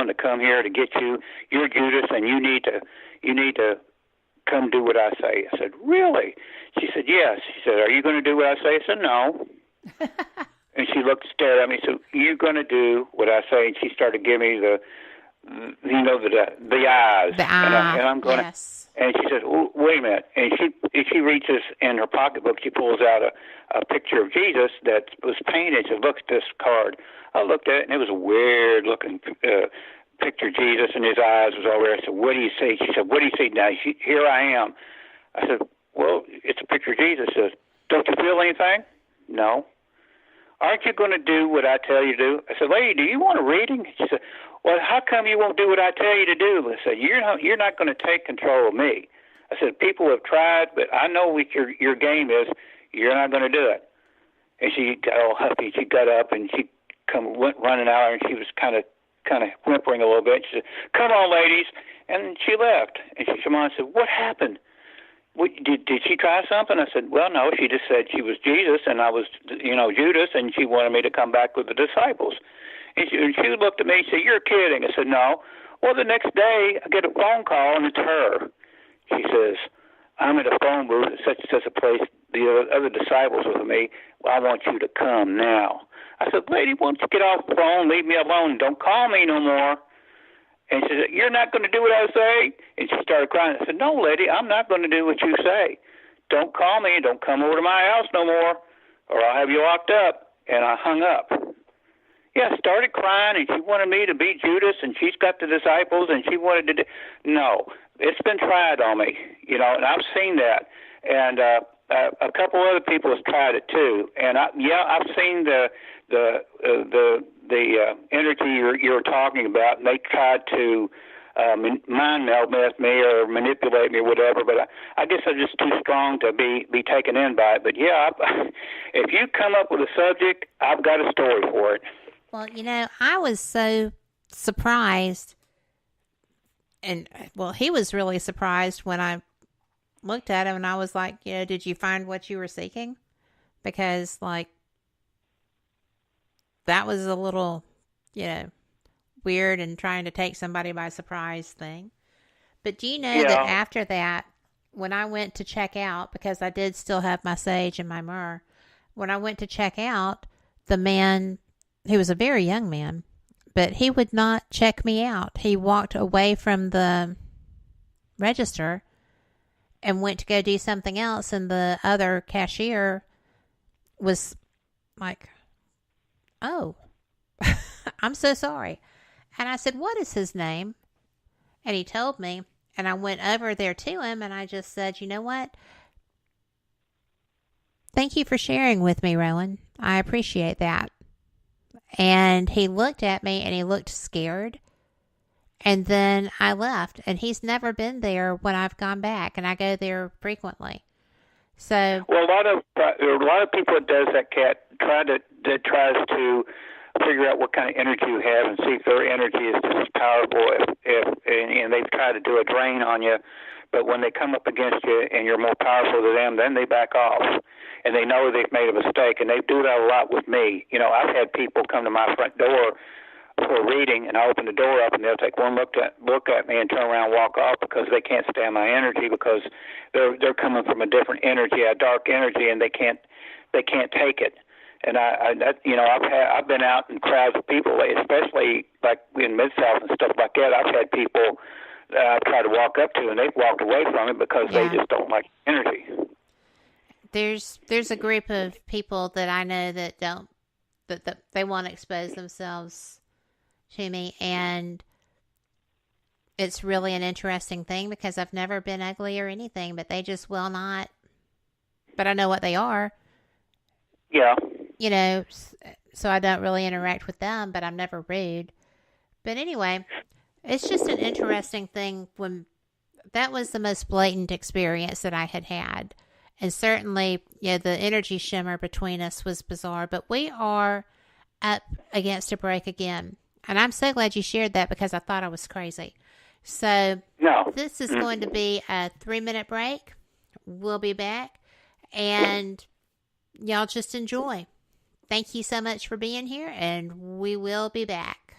going to come here to get you. You're Judas, and you need to come do what I say. I said, really? She said, yes. She said, are you going to do what I say? I said, no. And she stared at me. So you're going to do what I say? And she started giving me the eyes. The eye. And I'm going yes. And she said, oh, wait a minute. And she reaches in her pocketbook. She pulls out a picture of Jesus that was painted. She said, look at this card. I looked at it, and it was a weird-looking picture of Jesus, and his eyes was all there. I said, what do you see? She said, what do you see now? Here I am. I said, well, it's a picture of Jesus. She says, don't you feel anything? No. Aren't you going to do what I tell you to do? I said, lady, do you want a reading? She said, well, how come you won't do what I tell you to do? I said, you're not going to take control of me. I said, people have tried, but I know what your game is. You're not going to do it. And she got all huffy. She got up, and she went running out, and she was kind of whimpering a little bit. She said, come on, ladies. And she left. And she came on and said, what happened? Did she try something? I said, well, no. She just said she was Jesus, and I was, Judas, and she wanted me to come back with the disciples. And she looked at me and said, you're kidding. I said, no. Well, the next day, I get a phone call, and it's her. She says, I'm at a phone booth at such and such a place. The other disciples with me. Well, I want you to come now. I said, lady, why don't you get off the phone, leave me alone, don't call me no more. And she said, you're not going to do what I say? And she started crying. I said, no, lady, I'm not going to do what you say. Don't call me, don't come over to my house no more, or I'll have you locked up. And I hung up. Yeah, I started crying, and she wanted me to be Judas, and she's got the disciples, and she wanted to do... No, it's been tried on me, and I've seen that. And a couple other people have tried it too. And I've seen the energy you're talking about, and they tried to mind meld with me or manipulate me or whatever, but I guess I'm just too strong to be taken in by it. But yeah, if you come up with a subject, I've got a story for it. Well, I was so surprised, and well, he was really surprised when I looked at him, and I was like, did you find what you were seeking? Because, that was a little, weird and trying to take somebody by surprise thing. But do you know that after that, when I went to check out, because I did still have my sage and my myrrh, when I went to check out, the man, he was a very young man, but he would not check me out. He walked away from the register and went to go do something else, and the other cashier was like, oh, I'm so sorry. And I said, what is his name? And he told me, and I went over there to him, and I just said, you know what? Thank you for sharing with me, Rowan. I appreciate that. And he looked at me, and he looked scared. And then I left, and he's never been there when I've gone back, and I go there frequently. So, well, a lot of people that does that, Kat, tries to figure out what kind of energy you have and see if their energy is just as powerful. And they've tried to do a drain on you, but when they come up against you and you're more powerful than them, then they back off, and they know they've made a mistake, and they do that a lot with me. I've had people come to my front door for a reading, and I open the door up, and they'll take one look at me and turn around and walk off because they can't stand my energy, because they're coming from a different energy, a dark energy, and they can't take it. And I've been out in crowds of people, especially like in Mid-South and stuff like that. I've had people that I've tried to walk up to, and they've walked away from it because they just don't like energy. There's a group of people that I know that don't, that they want to expose themselves to me, and it's really an interesting thing because I've never been ugly or anything, but they just will not. But I know what they are. Yeah. So I don't really interact with them, but I'm never rude. But anyway, it's just an interesting thing when that was the most blatant experience that I had had. And certainly, the energy shimmer between us was bizarre, but we are up against a break again. And I'm so glad you shared that because I thought I was crazy. So This is going to be a 3-minute break. We'll be back, and y'all just enjoy. Thank you so much for being here, and we will be back.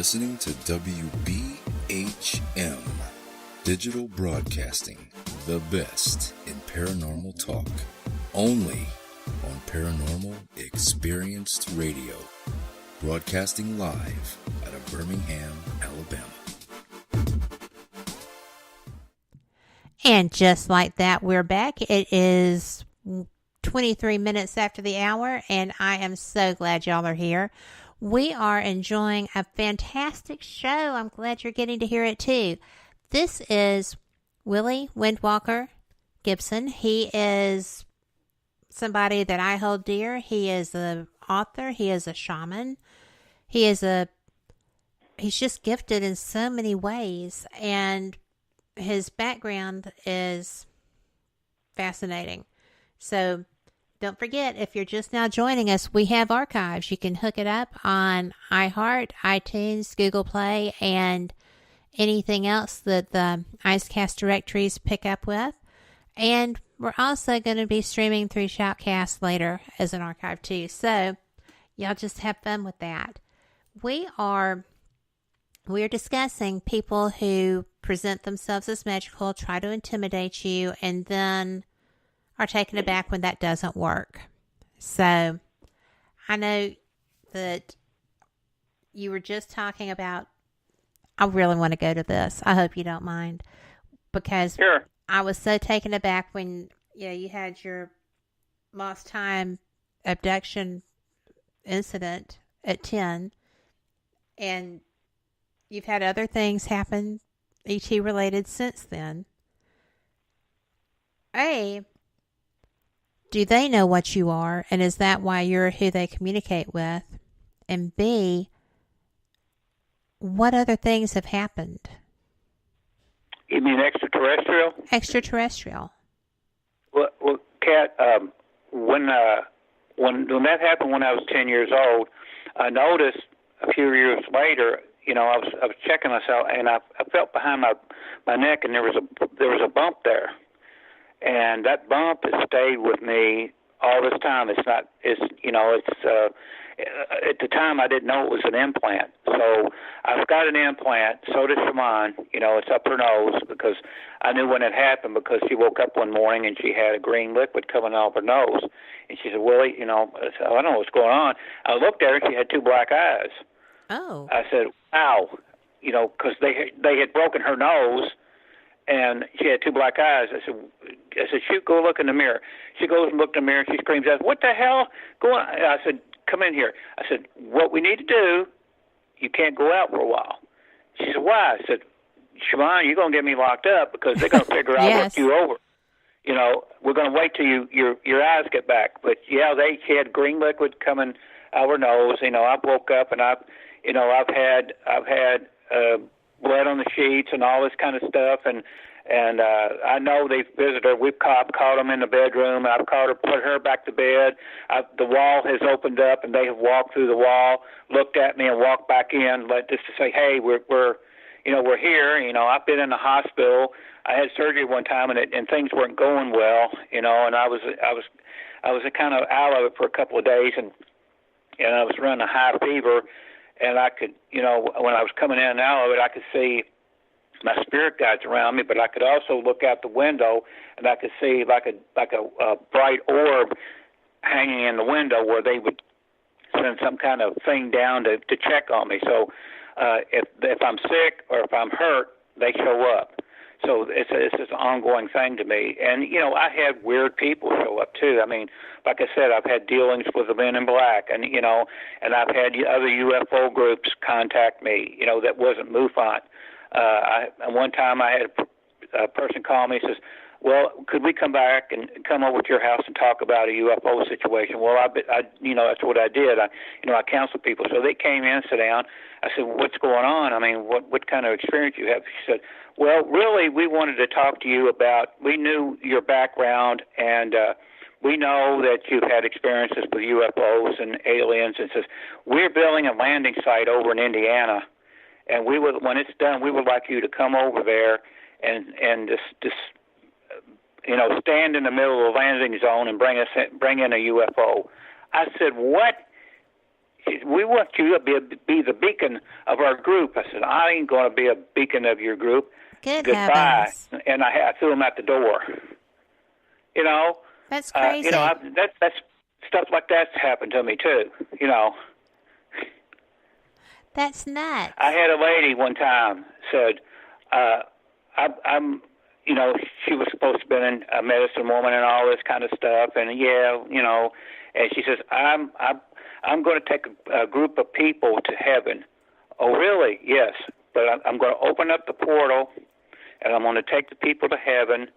listening to WBHM Digital Broadcasting, the best in paranormal talk, only on Paranormal Experienced Radio, broadcasting live out of Birmingham, Alabama. And just like that, we're back. It is 23 minutes after the hour, and I am so glad y'all are here. We are enjoying a fantastic show. I'm glad you're getting to hear it too. This is Willie Windwalker Gibson. He is somebody that I hold dear. He is an author. He is a shaman. He's just gifted in so many ways, and his background is fascinating. So don't forget, if you're just now joining us, we have archives. You can hook it up on iHeart, iTunes, Google Play, and anything else that the Icecast directories pick up with. And we're also going to be streaming through Shoutcast later as an archive too. So y'all just have fun with that. We're discussing people who present themselves as magical, try to intimidate you, and then are taken aback when that doesn't work. So I know that you were just talking about, I really want to go to this. I hope you don't mind, because Sure. I was so taken aback when you had your lost time abduction incident at 10, and you've had other things happen ET related since then. A, do they know what you are, and is that why you're who they communicate with? And B, what other things have happened? You mean extraterrestrial? Extraterrestrial. Well, Kat, when that happened when I was 10 years old, I noticed a few years later, I was checking myself, and I felt behind my neck, and there was a bump there, and that bump has stayed with me all this time. At the time I didn't know it was an implant. So I've got an implant. So does Shaman. It's up her nose, because I knew when it happened, because she woke up one morning and she had a green liquid coming out of her nose, and she said, "Willie, I said, I don't know what's going on." I looked at her, and she had two black eyes. Oh. I said, "Wow," because they had broken her nose, and she had two black eyes. I said, "Shoot, go look in the mirror." She goes and looks in the mirror, and she screams out, "What the hell? Go on!" I said, "Come in here." I said, "What we need to do, you can't go out for a while." She said, "Why?" I said, "Shaman, you're going to get me locked up, because they're going to figure out Yes. what you over. We're going to wait till your eyes get back." But yeah, she had green liquid coming out of her nose. I woke up, and I've had blood on the sheets and all this kind of stuff, and I know they've visited her. We've caught them in the bedroom. I've caught her, put her back to bed. The wall has opened up, and they have walked through the wall, looked at me, and walked back in, just to say, "Hey, we're here." I've been in the hospital. I had surgery one time, and things weren't going well. And I was kind of out of it for a couple of days, and I was running a high fever, and I could, when I was coming in and out of it, I could see my spirit guides around me, but I could also look out the window, and I could see like a bright orb hanging in the window, where they would send some kind of thing down to check on me. So if I'm sick or if I'm hurt, they show up. So it's an ongoing thing to me. And, I had weird people show up, too. I mean, like I said, I've had dealings with the Men in Black, and, and I've had other UFO groups contact me, that wasn't MUFON. One time I had a person call me and says, "Well, could we come back and come over to your house and talk about a UFO situation?" Well, that's what I did. I counseled people. So they came in, sat down. I said, "Well, what's going on? I mean, what kind of experience you have?" She said, "Well, really, we wanted to talk to you about, we knew your background, and we know that you've had experiences with UFOs and aliens, and says, we're building a landing site over in Indiana, and when it's done, we would like you to come over there and just stand in the middle of the landing zone and bring in a UFO." I said, "What?" we want you to be the beacon of our group. I said, I ain't going to be a beacon of your group. Goodbye. Heavens. And I threw him out the door. You know? That's crazy. That's stuff like that's happened to me, too. That's nuts. I had a lady one time said, I'm she was supposed to be a medicine woman and all this kind of stuff, and and she says, I'm going to take a group of people to heaven. Oh, really? Yes. But I'm going to open up the portal, and I'm going to take the people to heaven,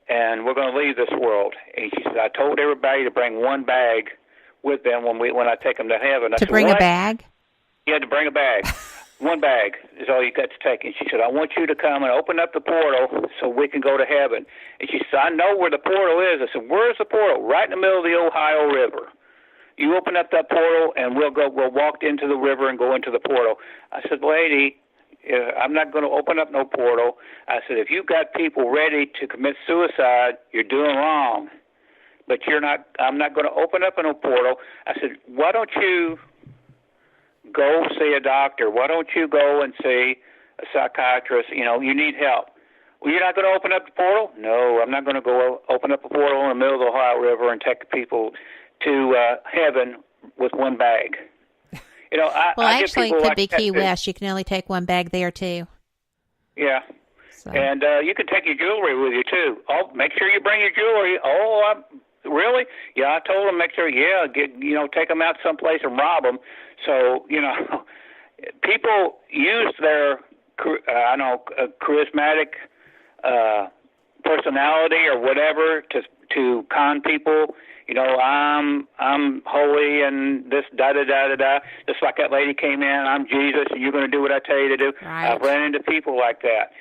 and we're going to leave this world. And she said, I told everybody to bring one bag with them when I take them to heaven. I said, bring what? A bag? You had to bring a bag. One bag is all you got to take. And she said, I want you to come and open up the portal so we can go to heaven. And she said, I know where the portal is. I said, where's the portal? Right in the middle of the Ohio River. You open up that portal, and we'll walk into the river and go into the portal. I said, lady, I'm not going to open up no portal. I said, if you've got people ready to commit suicide, you're doing wrong. But I'm not going to open up no portal. I said, why don't you go see a doctor? Why don't you go and see a psychiatrist? You need help. Well, you're not going to open up the portal? No, I'm not going to go open up a portal in the middle of the Ohio River and take people to heaven with one bag. Actually, it could be Key West. You can only take one bag there, too. Yeah. So. And you can take your jewelry with you, too. Oh, make sure you bring your jewelry. Oh, really? Yeah, I told them, make sure, take them out someplace and rob them. So, people use their, charismatic personality or whatever to con people. I'm holy and this da-da-da-da-da. Just like that lady came in, I'm Jesus, and you're going to do what I tell you to do. Right. I've run into people like that.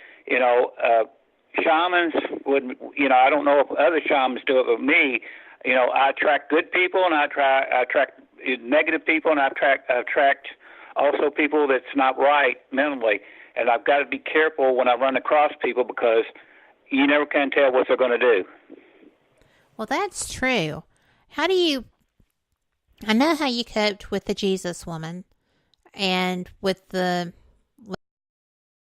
Shamans would, I don't know if other shamans do it, but me, I attract good people, and I attract negative people, and I attract also people that's not right mentally. And I've got to be careful when I run across people because you never can tell what they're going to do. Well, that's true. I know how you coped with the Jesus woman and with the